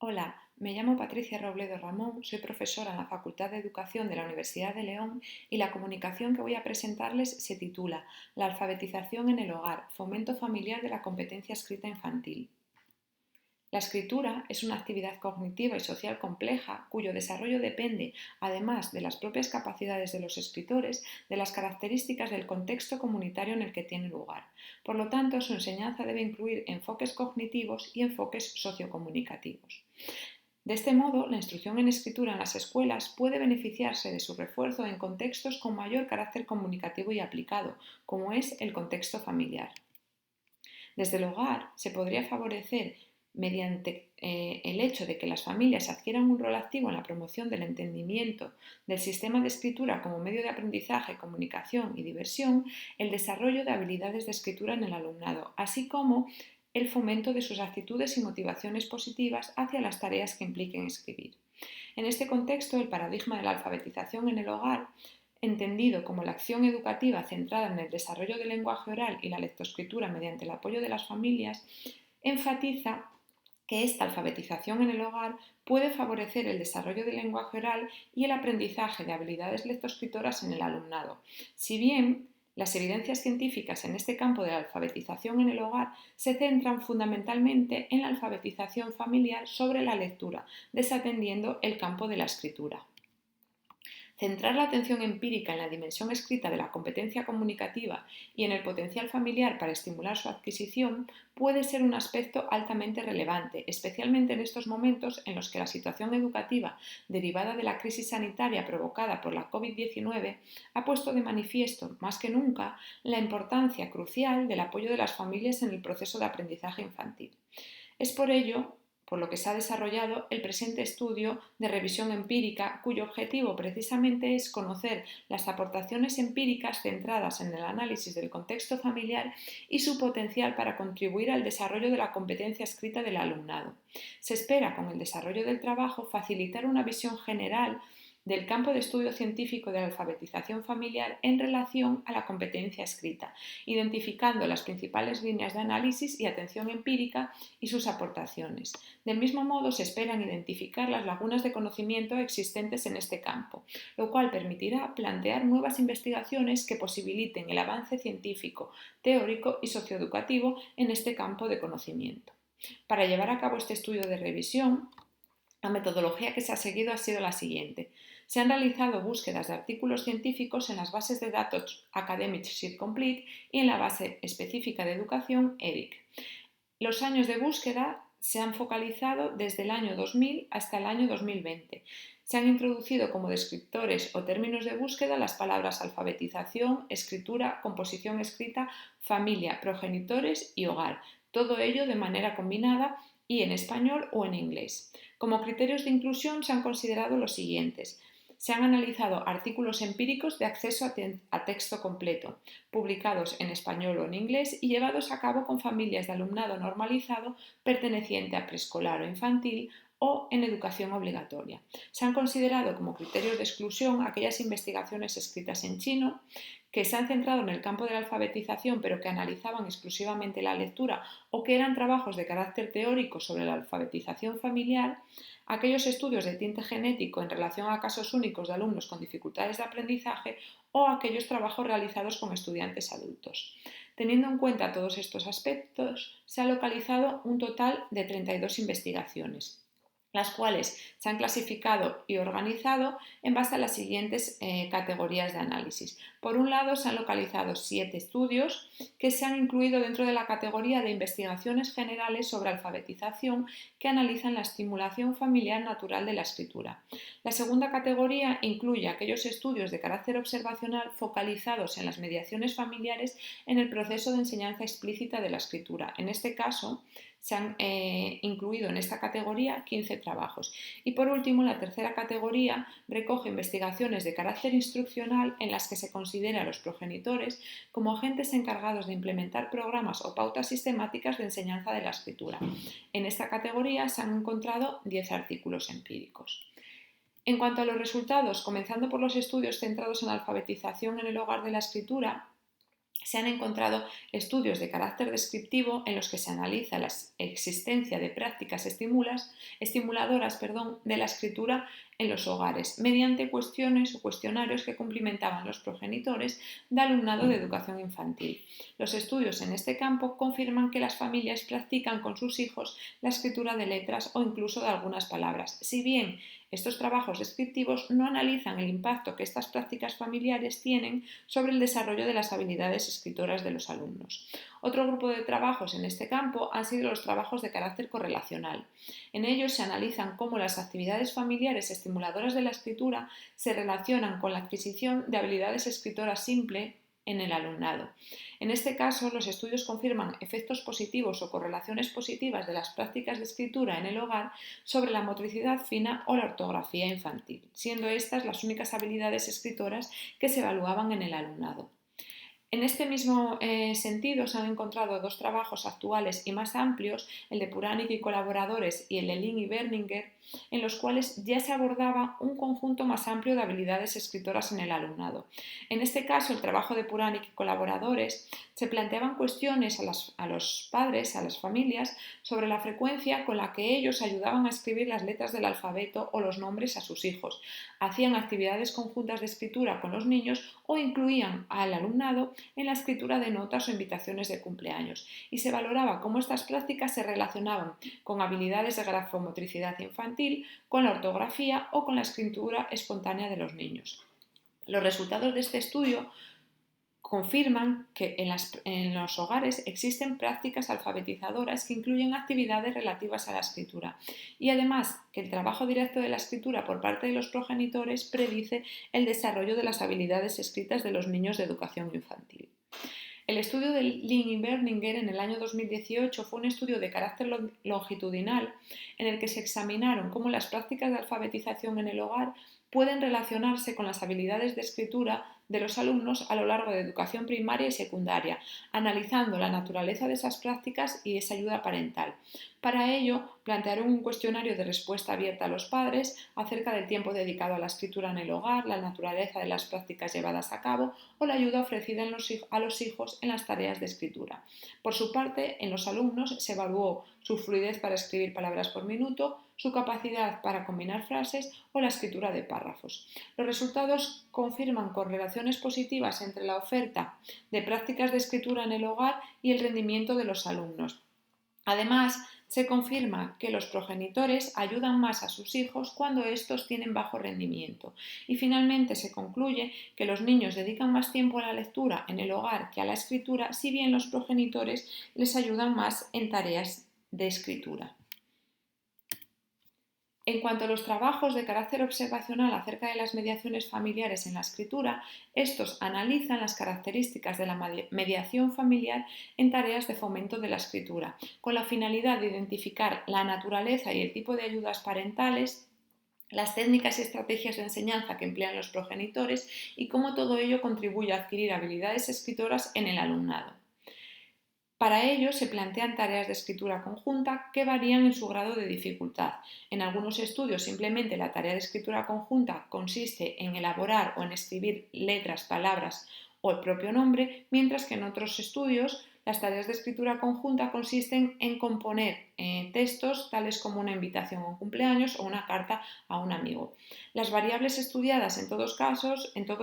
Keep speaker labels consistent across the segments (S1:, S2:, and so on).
S1: Hola, me llamo Patricia Robledo Ramón, soy profesora en la Facultad de Educación de la Universidad de León y la comunicación que voy a presentarles se titula La alfabetización en el hogar, fomento familiar de la competencia escrita infantil. La escritura es una actividad cognitiva y social compleja cuyo desarrollo depende, además de las propias capacidades de los escritores, de las características del contexto comunitario en el que tiene lugar. Por lo tanto, su enseñanza debe incluir enfoques cognitivos y enfoques sociocomunicativos. De este modo, la instrucción en escritura en las escuelas puede beneficiarse de su refuerzo en contextos con mayor carácter comunicativo y aplicado, como es el contexto familiar. Desde el hogar se podría favorecer mediante el hecho de que las familias adquieran un rol activo en la promoción del entendimiento del sistema de escritura como medio de aprendizaje, comunicación y diversión, el desarrollo de habilidades de escritura en el alumnado, así como el fomento de sus actitudes y motivaciones positivas hacia las tareas que impliquen escribir. En este contexto, el paradigma de la alfabetización en el hogar, entendido como la acción educativa centrada en el desarrollo del lenguaje oral y la lectoescritura mediante el apoyo de las familias, enfatiza que esta alfabetización en el hogar puede favorecer el desarrollo del lenguaje oral y el aprendizaje de habilidades lectoescritoras en el alumnado. Si bien las evidencias científicas en este campo de la alfabetización en el hogar se centran fundamentalmente en la alfabetización familiar sobre la lectura, desatendiendo el campo de la escritura. Centrar la atención empírica en la dimensión escrita de la competencia comunicativa y en el potencial familiar para estimular su adquisición puede ser un aspecto altamente relevante, especialmente en estos momentos en los que la situación educativa derivada de la crisis sanitaria provocada por la COVID-19 ha puesto de manifiesto más que nunca la importancia crucial del apoyo de las familias en el proceso de aprendizaje infantil. Es por ello por lo que se ha desarrollado el presente estudio de revisión empírica, cuyo objetivo precisamente es conocer las aportaciones empíricas centradas en el análisis del contexto familiar y su potencial para contribuir al desarrollo de la competencia escrita del alumnado. Se espera, con el desarrollo del trabajo, facilitar una visión general del campo de estudio científico de la alfabetización familiar en relación a la competencia escrita, identificando las principales líneas de análisis y atención empírica y sus aportaciones. Del mismo modo, se esperan identificar las lagunas de conocimiento existentes en este campo, lo cual permitirá plantear nuevas investigaciones que posibiliten el avance científico, teórico y socioeducativo en este campo de conocimiento. Para llevar a cabo este estudio de revisión, la metodología que se ha seguido ha sido la siguiente. Se han realizado búsquedas de artículos científicos en las bases de datos Academic Sheet Complete y en la base específica de educación EDIC. Los años de búsqueda se han focalizado desde el año 2000 hasta el año 2020. Se han introducido como descriptores o términos de búsqueda las palabras alfabetización, escritura, composición escrita, familia, progenitores y hogar. Todo ello de manera combinada y en español o en inglés. Como criterios de inclusión se han considerado los siguientes. Se han analizado artículos empíricos de acceso a texto completo, publicados en español o en inglés y llevados a cabo con familias de alumnado normalizado perteneciente a preescolar o infantil o en educación obligatoria. Se han considerado como criterios de exclusión aquellas investigaciones escritas en chino que se han centrado en el campo de la alfabetización pero que analizaban exclusivamente la lectura o que eran trabajos de carácter teórico sobre la alfabetización familiar, aquellos estudios de tinte genético en relación a casos únicos de alumnos con dificultades de aprendizaje o aquellos trabajos realizados con estudiantes adultos. Teniendo en cuenta todos estos aspectos, se ha localizado un total de 32 investigaciones, las cuales se han clasificado y organizado en base a las siguientes categorías de análisis. Por un lado, se han localizado 7 estudios que se han incluido dentro de la categoría de investigaciones generales sobre alfabetización que analizan la estimulación familiar natural de la escritura. La segunda categoría incluye aquellos estudios de carácter observacional focalizados en las mediaciones familiares en el proceso de enseñanza explícita de la escritura. En este caso, se han incluido en esta categoría 15 trabajos. Y por último, la tercera categoría recoge investigaciones de carácter instruccional en las que se considera a los progenitores como agentes encargados de implementar programas o pautas sistemáticas de enseñanza de la escritura. En esta categoría se han encontrado 10 artículos empíricos. En cuanto a los resultados, comenzando por los estudios centrados en la alfabetización en el hogar de la escritura, se han encontrado estudios de carácter descriptivo en los que se analiza la existencia de prácticas estimuladoras de la escritura en los hogares, mediante cuestiones o cuestionarios que cumplimentaban los progenitores de alumnado de educación infantil. Los estudios en este campo confirman que las familias practican con sus hijos la escritura de letras o incluso de algunas palabras, si bien estos trabajos descriptivos no analizan el impacto que estas prácticas familiares tienen sobre el desarrollo de las habilidades escritoras de los alumnos. Otro grupo de trabajos en este campo han sido los trabajos de carácter correlacional. En ellos se analizan cómo las actividades familiares estimuladoras de la escritura se relacionan con la adquisición de habilidades escritoras simples en el alumnado. En este caso, los estudios confirman efectos positivos o correlaciones positivas de las prácticas de escritura en el hogar sobre la motricidad fina o la ortografía infantil, siendo estas las únicas habilidades escritoras que se evaluaban en el alumnado. En este mismo sentido se han encontrado dos trabajos actuales y más amplios, el de Puranik y colaboradores y el de Lin y Berninger, en los cuales ya se abordaba un conjunto más amplio de habilidades escritoras en el alumnado. En este caso, el trabajo de Puranik y colaboradores se planteaban cuestiones a los padres, a las familias, sobre la frecuencia con la que ellos ayudaban a escribir las letras del alfabeto o los nombres a sus hijos, hacían actividades conjuntas de escritura con los niños o incluían al alumnado en la escritura de notas o invitaciones de cumpleaños, y se valoraba cómo estas prácticas se relacionaban con habilidades de grafomotricidad infantil, con la ortografía o con la escritura espontánea de los niños. Los resultados de este estudio confirman que en los hogares existen prácticas alfabetizadoras que incluyen actividades relativas a la escritura, y además que el trabajo directo de la escritura por parte de los progenitores predice el desarrollo de las habilidades escritas de los niños de educación infantil. El estudio de Lin y Berninger en el año 2018 fue un estudio de carácter longitudinal en el que se examinaron cómo las prácticas de alfabetización en el hogar pueden relacionarse con las habilidades de escritura de los alumnos a lo largo de educación primaria y secundaria, analizando la naturaleza de esas prácticas y esa ayuda parental. Para ello, plantearon un cuestionario de respuesta abierta a los padres acerca del tiempo dedicado a la escritura en el hogar, la naturaleza de las prácticas llevadas a cabo o la ayuda ofrecida a los hijos en las tareas de escritura. Por su parte, en los alumnos se evaluó su fluidez para escribir palabras por minuto, su capacidad para combinar frases o la escritura de párrafos. Los resultados confirman correlaciones positivas entre la oferta de prácticas de escritura en el hogar y el rendimiento de los alumnos. Además, se confirma que los progenitores ayudan más a sus hijos cuando estos tienen bajo rendimiento. Y finalmente se concluye que los niños dedican más tiempo a la lectura en el hogar que a la escritura, si bien los progenitores les ayudan más en tareas de escritura. En cuanto a los trabajos de carácter observacional acerca de las mediaciones familiares en la escritura, estos analizan las características de la mediación familiar en tareas de fomento de la escritura, con la finalidad de identificar la naturaleza y el tipo de ayudas parentales, las técnicas y estrategias de enseñanza que emplean los progenitores y cómo todo ello contribuye a adquirir habilidades escritoras en el alumnado. Para ello se plantean tareas de escritura conjunta que varían en su grado de dificultad. En algunos estudios simplemente la tarea de escritura conjunta consiste en elaborar o en escribir letras, palabras o el propio nombre, mientras que en otros estudios las tareas de escritura conjunta consisten en componer textos tales como una invitación a un cumpleaños o una carta a un amigo. Las variables estudiadas en todos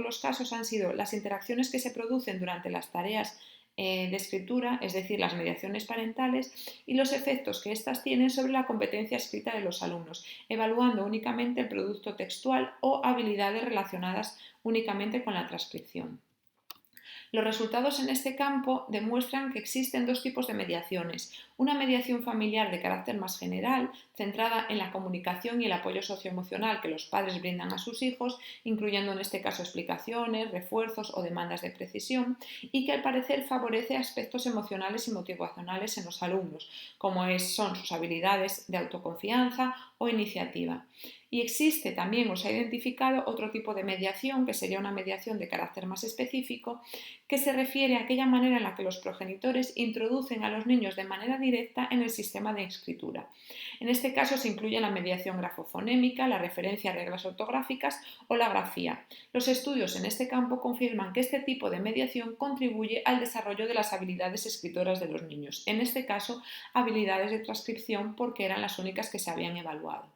S1: los casos han sido las interacciones que se producen durante las tareas de escritura, es decir, las mediaciones parentales, y los efectos que éstas tienen sobre la competencia escrita de los alumnos, evaluando únicamente el producto textual o habilidades relacionadas únicamente con la transcripción. Los resultados en este campo demuestran que existen dos tipos de mediaciones: una mediación familiar de carácter más general, centrada en la comunicación y el apoyo socioemocional que los padres brindan a sus hijos, incluyendo en este caso explicaciones, refuerzos o demandas de precisión, y que al parecer favorece aspectos emocionales y motivacionales en los alumnos, como son sus habilidades de autoconfianza o iniciativa. Y existe también o se ha identificado otro tipo de mediación, que sería una mediación de carácter más específico, que se refiere a aquella manera en la que los progenitores introducen a los niños de manera directa en el sistema de escritura. En este caso se incluye la mediación grafofonémica, la referencia a reglas ortográficas o la grafía. Los estudios en este campo confirman que este tipo de mediación contribuye al desarrollo de las habilidades escritoras de los niños, en este caso habilidades de transcripción porque eran las únicas que se habían evaluado.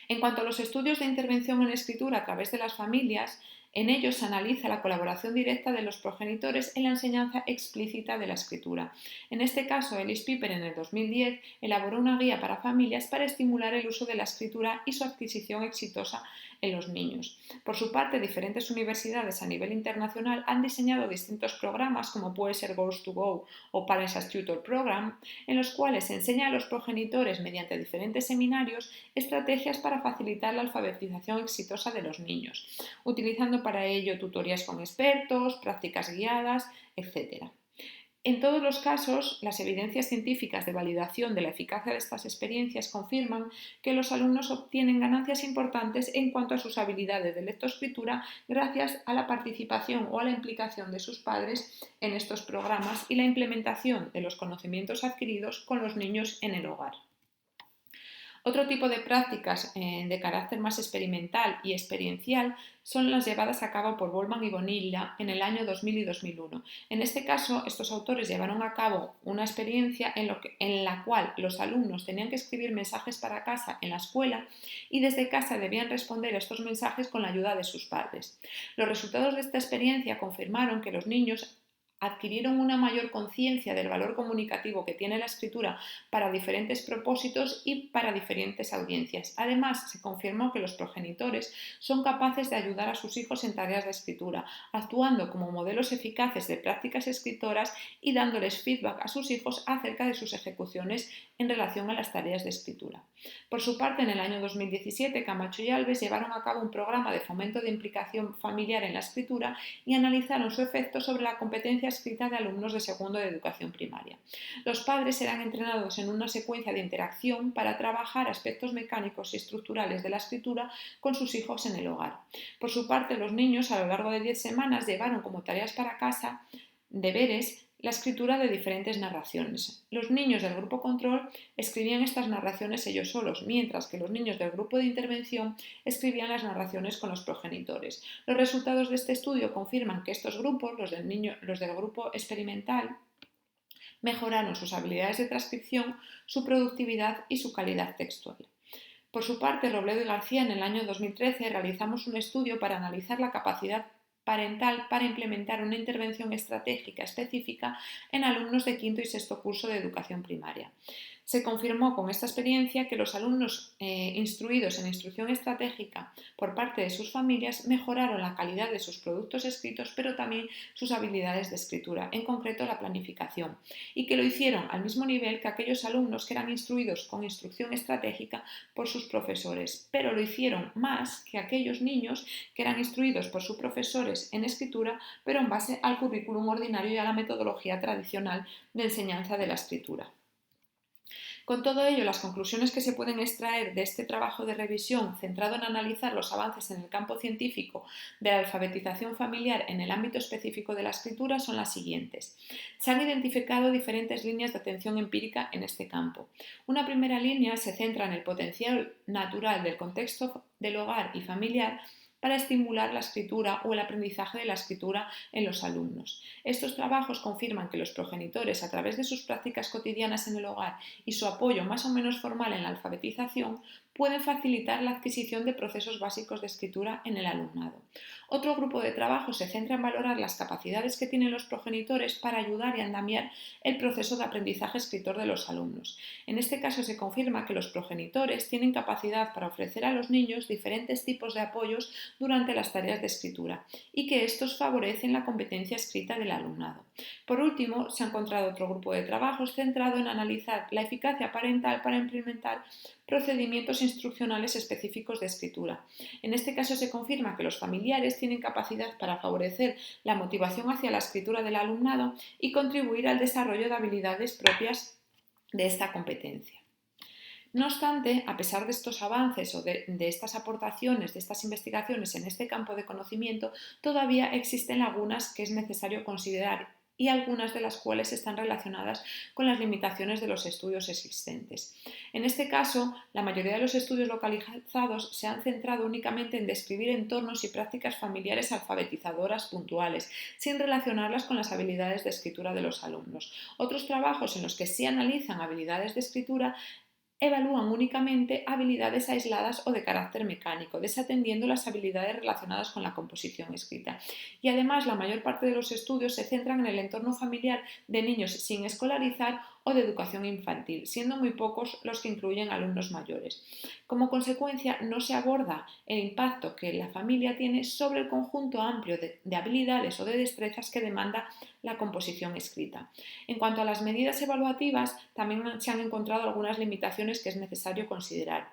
S1: En cuanto a los estudios de intervención en escritura a través de las familias, en ellos se analiza la colaboración directa de los progenitores en la enseñanza explícita de la escritura. En este caso, Ellis Piper en el 2010 elaboró una guía para familias para estimular el uso de la escritura y su adquisición exitosa en los niños. Por su parte, diferentes universidades a nivel internacional han diseñado distintos programas, como puede ser Goals2Go o Parents as Tutor Program, en los cuales se enseña a los progenitores, mediante diferentes seminarios, estrategias para facilitar la alfabetización exitosa de los niños, utilizando para ello tutorías con expertos, prácticas guiadas, etc. En todos los casos, las evidencias científicas de validación de la eficacia de estas experiencias confirman que los alumnos obtienen ganancias importantes en cuanto a sus habilidades de lectoescritura gracias a la participación o a la implicación de sus padres en estos programas y la implementación de los conocimientos adquiridos con los niños en el hogar. Otro tipo de prácticas de carácter más experimental y experiencial son las llevadas a cabo por Bollmann y Bonilla en el año 2000 y 2001. En este caso, estos autores llevaron a cabo una experiencia en la cual los alumnos tenían que escribir mensajes para casa en la escuela y desde casa debían responder estos mensajes con la ayuda de sus padres. Los resultados de esta experiencia confirmaron que los niños adquirieron una mayor conciencia del valor comunicativo que tiene la escritura para diferentes propósitos y para diferentes audiencias. Además, se confirmó que los progenitores son capaces de ayudar a sus hijos en tareas de escritura, actuando como modelos eficaces de prácticas escritoras y dándoles feedback a sus hijos acerca de sus ejecuciones en relación a las tareas de escritura. Por su parte, en el año 2017, Camacho y Alves llevaron a cabo un programa de fomento de implicación familiar en la escritura y analizaron su efecto sobre la competencia escrita de alumnos de segundo de educación primaria. Los padres eran entrenados en una secuencia de interacción para trabajar aspectos mecánicos y estructurales de la escritura con sus hijos en el hogar. Por su parte, los niños a lo largo de 10 semanas llevaron como tareas para casa, deberes, la escritura de diferentes narraciones. Los niños del grupo control escribían estas narraciones ellos solos, mientras que los niños del grupo de intervención escribían las narraciones con los progenitores. Los resultados de este estudio confirman que estos grupos, los del grupo experimental, mejoraron sus habilidades de transcripción, su productividad y su calidad textual. Por su parte, Robledo y García en el año 2013 realizamos un estudio para analizar la capacidad parental para implementar una intervención estratégica específica en alumnos de quinto y sexto curso de educación primaria. Se confirmó con esta experiencia que los alumnos instruidos en instrucción estratégica por parte de sus familias mejoraron la calidad de sus productos escritos, pero también sus habilidades de escritura, en concreto la planificación, y que lo hicieron al mismo nivel que aquellos alumnos que eran instruidos con instrucción estratégica por sus profesores, pero lo hicieron más que aquellos niños que eran instruidos por sus profesores en escritura, pero en base al currículum ordinario y a la metodología tradicional de enseñanza de la escritura. Con todo ello, las conclusiones que se pueden extraer de este trabajo de revisión centrado en analizar los avances en el campo científico de la alfabetización familiar en el ámbito específico de la escritura son las siguientes. Se han identificado diferentes líneas de atención empírica en este campo. Una primera línea se centra en el potencial natural del contexto del hogar y familiar para estimular la escritura o el aprendizaje de la escritura en los alumnos. Estos trabajos confirman que los progenitores, a través de sus prácticas cotidianas en el hogar y su apoyo más o menos formal en la alfabetización, pueden facilitar la adquisición de procesos básicos de escritura en el alumnado. Otro grupo de trabajo se centra en valorar las capacidades que tienen los progenitores para ayudar y andamiar el proceso de aprendizaje escritor de los alumnos. En este caso se confirma que los progenitores tienen capacidad para ofrecer a los niños diferentes tipos de apoyos durante las tareas de escritura y que estos favorecen la competencia escrita del alumnado. Por último, se ha encontrado otro grupo de trabajos centrado en analizar la eficacia parental para implementar procedimientos instruccionales específicos de escritura. En este caso se confirma que los familiares tienen capacidad para favorecer la motivación hacia la escritura del alumnado y contribuir al desarrollo de habilidades propias de esta competencia. No obstante, a pesar de estos avances o de estas aportaciones, de estas investigaciones en este campo de conocimiento, todavía existen lagunas que es necesario considerar y algunas de las cuales están relacionadas con las limitaciones de los estudios existentes. En este caso, la mayoría de los estudios localizados se han centrado únicamente en describir entornos y prácticas familiares alfabetizadoras puntuales, sin relacionarlas con las habilidades de escritura de los alumnos. Otros trabajos en los que sí analizan habilidades de escritura evalúan únicamente habilidades aisladas o de carácter mecánico, desatendiendo las habilidades relacionadas con la composición escrita. Y además, la mayor parte de los estudios se centran en el entorno familiar de niños sin escolarizar o de educación infantil, siendo muy pocos los que incluyen alumnos mayores. Como consecuencia, no se aborda el impacto que la familia tiene sobre el conjunto amplio de habilidades o de destrezas que demanda la composición escrita. En cuanto a las medidas evaluativas, también se han encontrado algunas limitaciones que es necesario considerar.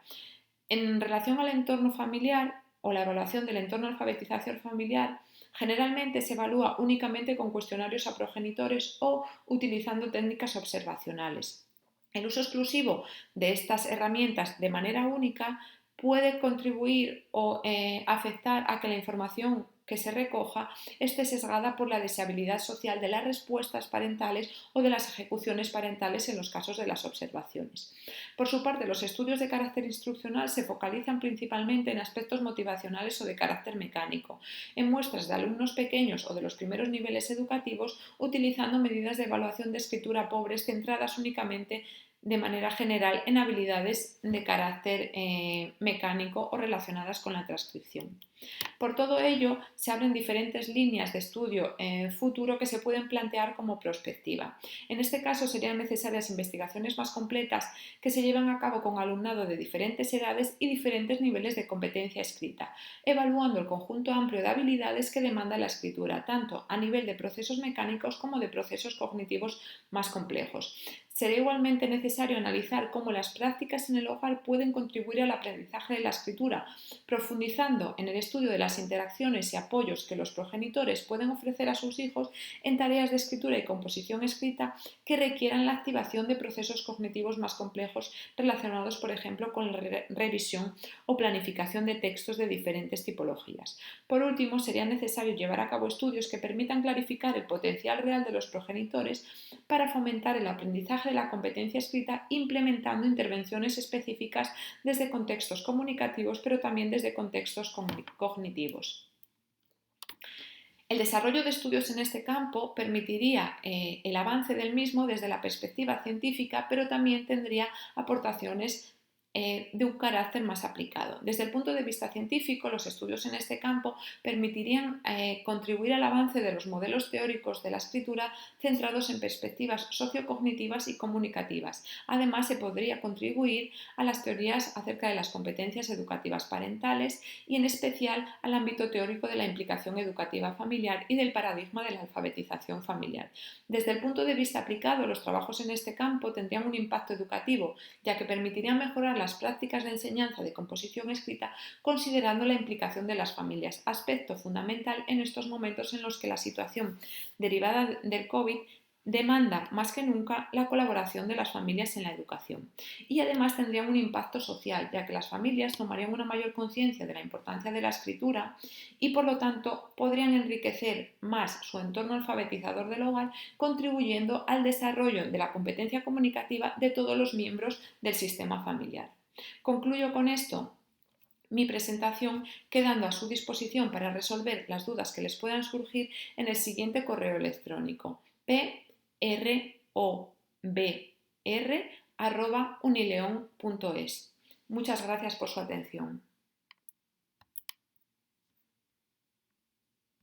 S1: En relación al entorno familiar o la evaluación del entorno de alfabetización familiar, generalmente se evalúa únicamente con cuestionarios a progenitores o utilizando técnicas observacionales. El uso exclusivo de estas herramientas de manera única puede contribuir o afectar a que la información que se recoja esté sesgada por la deseabilidad social de las respuestas parentales o de las ejecuciones parentales en los casos de las observaciones. Por su parte, los estudios de carácter instruccional se focalizan principalmente en aspectos motivacionales o de carácter mecánico, en muestras de alumnos pequeños o de los primeros niveles educativos, utilizando medidas de evaluación de escritura pobres centradas únicamente de manera general en habilidades de carácter mecánico o relacionadas con la transcripción. Por todo ello, se abren diferentes líneas de estudio futuro que se pueden plantear como prospectiva. En este caso, serían necesarias investigaciones más completas que se llevan a cabo con alumnado de diferentes edades y diferentes niveles de competencia escrita, evaluando el conjunto amplio de habilidades que demanda la escritura, tanto a nivel de procesos mecánicos como de procesos cognitivos más complejos. Será igualmente necesario analizar cómo las prácticas en el hogar pueden contribuir al aprendizaje de la escritura, profundizando en el estudio de las interacciones y apoyos que los progenitores pueden ofrecer a sus hijos en tareas de escritura y composición escrita que requieran la activación de procesos cognitivos más complejos relacionados, por ejemplo, con la revisión o planificación de textos de diferentes tipologías. Por último, sería necesario llevar a cabo estudios que permitan clarificar el potencial real de los progenitores para fomentar el aprendizaje de la competencia escrita, implementando intervenciones específicas desde contextos comunicativos, pero también desde contextos cognitivos. El desarrollo de estudios en este campo permitiría el avance del mismo desde la perspectiva científica, pero también tendría aportaciones de un carácter más aplicado. Desde el punto de vista científico, los estudios en este campo permitirían contribuir al avance de los modelos teóricos de la escritura centrados en perspectivas sociocognitivas y comunicativas. Además, se podría contribuir a las teorías acerca de las competencias educativas parentales y, en especial, al ámbito teórico de la implicación educativa familiar y del paradigma de la alfabetización familiar. Desde el punto de vista aplicado, los trabajos en este campo tendrían un impacto educativo, ya que permitirían mejorar las prácticas de enseñanza de composición escrita considerando la implicación de las familias, aspecto fundamental en estos momentos en los que la situación derivada del COVID demanda más que nunca la colaboración de las familias en la educación. Y además tendrían un impacto social, ya que las familias tomarían una mayor conciencia de la importancia de la escritura y por lo tanto podrían enriquecer más su entorno alfabetizador del hogar, contribuyendo al desarrollo de la competencia comunicativa de todos los miembros del sistema familiar. Concluyo con esto mi presentación, quedando a su disposición para resolver las dudas que les puedan surgir en el siguiente correo electrónico: probr@unileon.es. Muchas gracias por su atención.